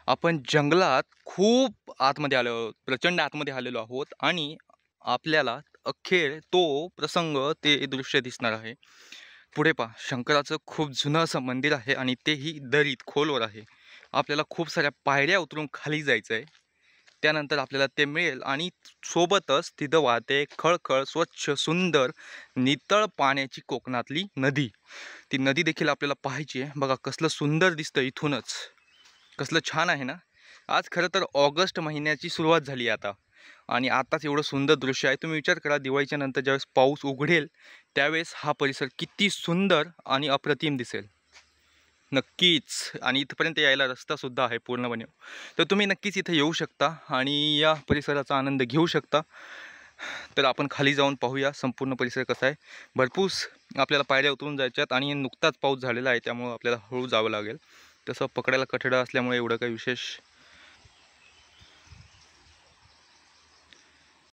आपण जंगलात खूप आतमध्ये आलो आहोत, प्रचंड आतमध्ये आलेलो आहोत आणि आपल्याला अखेर तो प्रसंग, ते दृश्य दिसणार आहे. पुढे पहा, शंकराचं खूप जुनं असं मंदिर आहे आणि तेही दरीत खोलवर आहे. आपल्याला खूप साऱ्या पायऱ्या उतरून खाली जायचं आहे. त्यानंतर आपल्याला ते मिळेल आणि सोबतच तिथं वाहते खळखळ स्वच्छ सुंदर नितळ पाण्याची कोकणातली नदी. ती नदी देखील आपल्याला पाहायची आहे. बघा कसलं सुंदर दिसतं इथूनच, कसलं छान आहे ना. आज खरं तर ऑगस्ट महिन्याची सुरुवात झाली आहे आता, आणि आताच एवढं सुंदर दृश्य आहे. तुम्ही विचार करा, दिवाळीच्या नंतर ज्यावेळेस पाऊस उघडेल त्यावेळेस हा परिसर किती सुंदर आणि अप्रतिम दिसेल. नक्कीच, आणि इथपर्यंत यायला रस्तासुद्धा आहे पूर्णपणे. तर तुम्ही नक्कीच इथे येऊ शकता आणि या परिसराचा आनंद घेऊ शकता. तर आपण खाली जाऊन पाहूया संपूर्ण परिसर कसा आहे. भरपूर आपल्याला पायऱ्या उतरून जायच्यात आणि नुकताच पाऊस झालेला आहे, त्यामुळे आपल्याला हळू जावं लागेल. तसं पकडायला कठडा असल्यामुळे एवढं काही विशेष